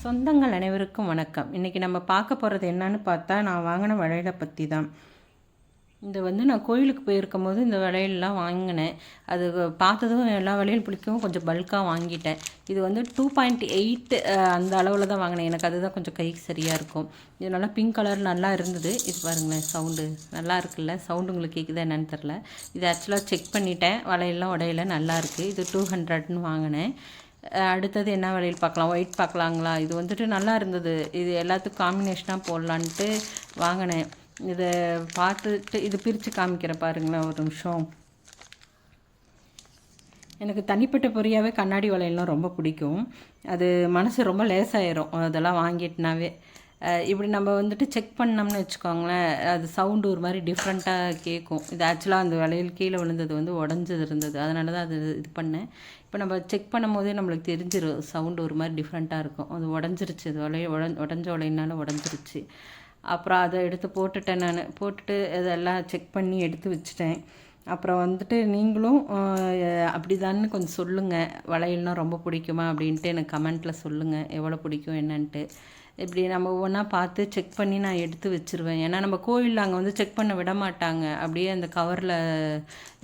சொந்தங்கள் அனைவருக்கும் வணக்கம். இன்றைக்கி நம்ம பார்க்க போகிறது என்னன்னு பார்த்தா, நான் வாங்கின வளையலை பற்றி தான். நான் கோயிலுக்கு போயிருக்கும் போது இந்த வளையல்லாம் வாங்கினேன். அது பார்த்ததும் எல்லா வளையல் பிடிக்கவும் கொஞ்சம் பல்காக வாங்கிட்டேன். இது 2.8 அந்த அளவில் தான் வாங்கினேன். எனக்கு அதுதான் கொஞ்சம் கைக்கு சரியாக இருக்கும். இது நல்லா பிங்க் கலர் நல்லா இருந்தது. இது பாருங்களேன், சவுண்டு நல்லா இருக்குல்ல. சவுண்டு உங்களுக்கு கேட்குதா என்னன்னு தெரில. இது ஆக்சுவலாக செக் பண்ணிட்டேன், வளையல்லாம் உடையில நல்லா இருக்குது. இது 200ன்னு வாங்கினேன். அடுத்தது என்ன வளையல் பார்க்கலாம், ஒயிட் பார்க்கலாங்களா. இது நல்லா இருந்தது. இது எல்லாத்துக்கும் காம்பினேஷனாக போடலான்ட்டு வாங்கினேன். இதை பார்த்துட்டு இது பிரித்து காமிக்கிறேன் பாருங்களேன் ஒரு நிமிஷம். எனக்கு தனிப்பட்ட பொறியாகவே கண்ணாடி வளையல்லாம் ரொம்ப பிடிக்கும். அது மனசு ரொம்ப லேசாயிரும் அதெல்லாம் வாங்கிட்டுனாவே. இப்படி நம்ம செக் பண்ணோம்னு வச்சுக்கோங்களேன், அது சவுண்டு ஒரு மாதிரி டிஃப்ரெண்ட்டாக கேட்கும். இது ஆக்சுவலாக அந்த வளையல் கீழே விழுந்தது உடஞ்சது இருந்தது, அதனால தான் அது இது பண்ணேன். இப்போ நம்ம செக் பண்ணும் போதே நம்மளுக்கு தெரிஞ்சிடும், சவுண்டு ஒரு மாதிரி டிஃப்ரெண்ட்டாக இருக்கும். அது உடஞ்சிருச்சு, அது உடஞ்ச வளையினால உடஞ்சிருச்சு. அப்புறம் அதை எடுத்து போட்டுட்டேன். போட்டுட்டு இதெல்லாம் செக் பண்ணி எடுத்து வச்சுட்டேன். அப்புறம் நீங்களும் அப்படிதான்னு கொஞ்சம் சொல்லுங்கள், வளையல்னால் ரொம்ப பிடிக்குமா அப்படின்ட்டு எனக்கு கமெண்ட்டில் சொல்லுங்கள், எவ்வளோ பிடிக்கும் என்னன்ட்டு. இப்படி நம்ம ஒவ்வொன்றா பார்த்து செக் பண்ணி நான் எடுத்து வச்சுருவேன். ஏன்னா நம்ம கோயிலில் அங்கே செக் பண்ண விட மாட்டாங்க, அப்படியே அந்த கவரில்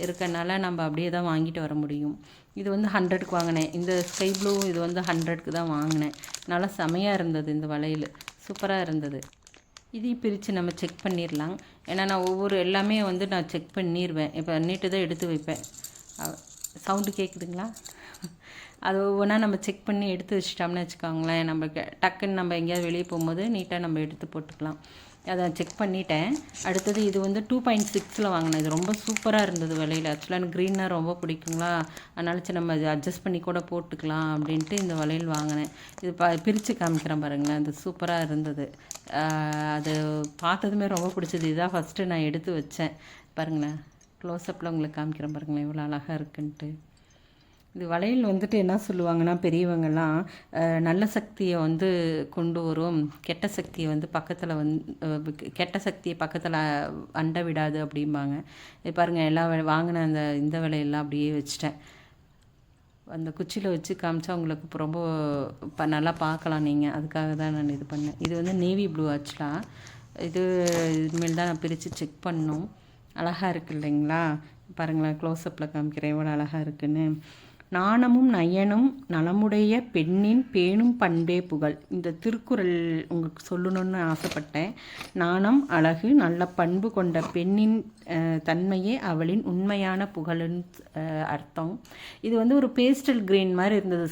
இருக்கனால நம்ம அப்படியே தான் வாங்கிட்டு வர முடியும். இது 100க்கு வாங்கினேன். இந்த ஸ்கை ப்ளூ இது 100க்கு தான் வாங்கினேன். நல்லா செமையாக இருந்தது, இந்த வளையல் சூப்பராக இருந்தது. இதையும் பிரித்து நம்ம செக் பண்ணிடலாம். ஏன்னா நான் ஒவ்வொரு எல்லாமே நான் செக் பண்ணிடுவேன். இப்போ நீட்டு தான் எடுத்து வைப்பேன். சவுண்டு கேட்குதுங்களா? அது ஒவ்வொன்றா நம்ம செக் பண்ணி எடுத்து வச்சிட்டோம்னு வச்சுக்கோங்களேன், நம்மளுக்கு டக்குன்னு நம்ம எங்கேயாவது வெளியே போகும்போது நீட்டாக நம்ம எடுத்து போட்டுக்கலாம். அதை செக் பண்ணிட்டேன். அடுத்தது இது 2.6ல் வாங்கினேன். இது ரொம்ப சூப்பராக இருந்தது வளையல். ஆக்சுவலாக எனக்கு க்ரீனாக ரொம்ப பிடிக்குங்களா, அதனால நம்ம இது அட்ஜஸ்ட் பண்ணி கூட போட்டுக்கலாம் அப்படின்ட்டு இந்த வளையல் வாங்கினேன். இது பிரித்து காமிக்கிறேன் பாருங்களேன், அது சூப்பராக இருந்தது. அது பார்த்ததுமே ரொம்ப பிடிச்சது. இதுதான் ஃபஸ்ட்டு நான் எடுத்து வச்சேன். பாருங்களேன், க்ளோஸ்அப்பில் உங்களுக்கு காமிக்கிறேன் பாருங்களேன், இவ்வளோ அழகாக இருக்குன்ட்டு. இது வளையல் என்ன சொல்லுவாங்கன்னா பெரியவங்கள்லாம், நல்ல சக்தியை கொண்டு வரும், கெட்ட சக்தியை பக்கத்தில் கெட்ட சக்தியை பக்கத்தில் அண்ட விடாது அப்படிம்பாங்க. இது பாருங்கள், எல்லாம் வாங்கின இந்த வளையல்லாம் அப்படியே வச்சுட்டேன். அந்த குச்சியில் வச்சு காமிச்சா உங்களுக்கு ரொம்ப நல்லா பார்க்கலாம் நீங்கள், அதுக்காக தான் நான் இது பண்ணேன். இது நேவி ப்ளூ ஆக்சுவலாக. இதுமாரி தான் நான் பிரித்து செக் பண்ணோம். அழகாக இருக்குது இல்லைங்களா? பாருங்களேன், க்ளோஸ்அப்பில் காமிக்கிறேன் எவ்வளோ அழகாக இருக்குன்னு. நாணமும் நயனும் நலமுடைய பெண்ணின் பேணும் பண்பே புகழ். இந்த திருக்குறள் உங்களுக்கு சொல்லணும்னு ஆசைப்பட்டேன். நாணம் அழகு நல்ல பண்பு கொண்ட பெண்ணின் தன்மையே அவளின் உண்மையான புகழுன்னு அர்த்தம். இது ஒரு பேஸ்டல் க்ரீன் மாதிரி இருந்தது.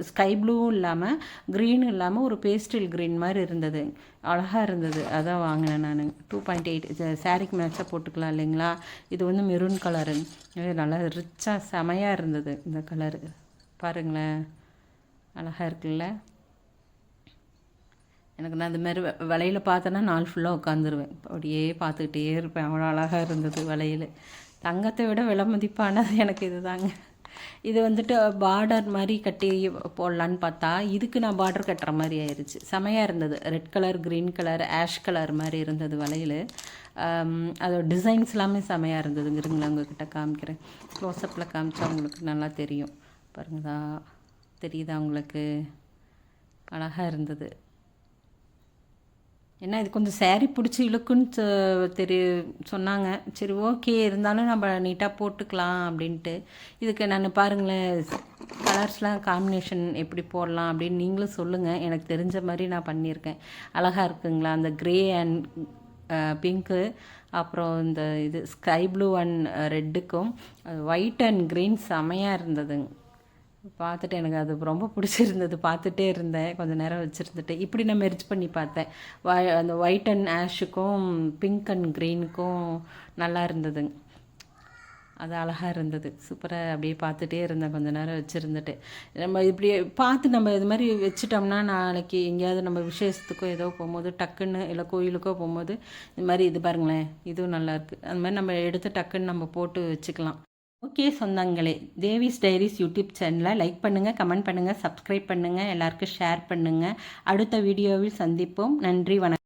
ஸ்கை ப்ளூவும் இல்லாமல் க்ரீனும் இல்லாமல் ஒரு பேஸ்டல் க்ரீன் மாதிரி இருந்தது, அழகாக இருந்தது. அதான் வாங்கினேன் நான். 2.8 சாரிக்கு மேட்சாக போட்டுக்கலாம் இல்லைங்களா? இது மெரூன் கலரு, நல்லா ரிச்சாக செமையாக இருந்தது இந்த கலரு. பாருங்களேன், அழகாக இருக்குல்ல? எனக்கு நான் அதுமாரி வளையல் பார்த்தேன்னா நாள் ஃபுல்லாக உட்காந்துருவேன், அப்படியே பார்த்துக்கிட்டே இருப்பேன். அவ்வளோ அழகாக இருந்தது வளையல். தங்கத்தை விட விலை மதிப்பானது எனக்கு இது தாங்க. இது பார்டர் மாதிரி கட்டி போடலான்னு பார்த்தா இதுக்கு நான் பார்டர் கட்டுற மாதிரி ஆயிடுச்சு. செமையாக இருந்தது. Red colour, green colour, ash colour மாதிரி இருந்தது வளையல். அதோட டிசைன்ஸ் எல்லாமே செமையாக இருந்ததுங்கிறீங்களா? உங்கள்கிட்ட காமிக்கிறேன். க்ளோஸ்அப்பில் காமிச்சா உங்களுக்கு நல்லா தெரியும். பாருங்கதா, தெரியுதா உங்களுக்கு? அழகாக இருந்தது. ஏன்னா இது கொஞ்சம் சேரீ பிடிச்சி இழுக்குன்னு சொன்னாங்க. சரி, ஓகே, இருந்தாலும் நம்ம நீட்டாக போட்டுக்கலாம் அப்படின்ட்டு. இதுக்கு நான் பாருங்களேன், கலர்ஸ்லாம் காம்பினேஷன் எப்படி போடலாம் அப்படின்னு நீங்களும் சொல்லுங்கள். எனக்கு தெரிஞ்ச மாதிரி நான் பண்ணியிருக்கேன். அழகாக இருக்குங்களா? அந்த க்ரே அண்ட் பிங்க்கு, அப்புறம் இது ஸ்கை ப்ளூ அண்ட் ரெட்டுக்கும் ஒயிட் அண்ட் க்ரீன் செமையாக இருந்ததுங்க. பார்த்துட்டு எனக்கு அது ரொம்ப பிடிச்சிருந்தது. பார்த்துட்டே இருந்தேன், கொஞ்சம் நேரம் வச்சுருந்துட்டு. இப்படி நான் மெர்ஜ் பண்ணி பார்த்தேன். அந்த ஒயிட் அண்ட் ஆஷுக்கும் பிங்க் அண்ட் க்ரீனுக்கும் நல்லா இருந்ததுங்க. அது அழகாக இருந்தது, சூப்பராக. அப்படியே பார்த்துட்டே இருந்தேன், கொஞ்சம் நேரம் வச்சுருந்துட்டு. நம்ம இப்படி பார்த்து நம்ம இது மாதிரி வச்சுட்டோம்னா, நாளைக்கு எங்கேயாவது நம்ம விசேஷத்துக்கோ ஏதோ போகும்போது டக்குன்னு, இல்லை கோயிலுக்கோ போகும்போது இது மாதிரி இது பாருங்களேன், இதுவும் நல்லாயிருக்கு. அந்த மாதிரி நம்ம எடுத்து டக்குன்னு நம்ம போட்டு வச்சுக்கலாம். ஓகே சொந்தங்களே, தேவிஸ் டைரிஸ் யூடியூப் சேனலை லைக் பண்ணுங்கள், கமெண்ட் பண்ணுங்கள், சப்ஸ்கிரைப் பண்ணுங்கள், எல்லாருக்கும் ஷேர் பண்ணுங்கள். அடுத்த வீடியோவில் சந்திப்போம். நன்றி, வணக்கம்.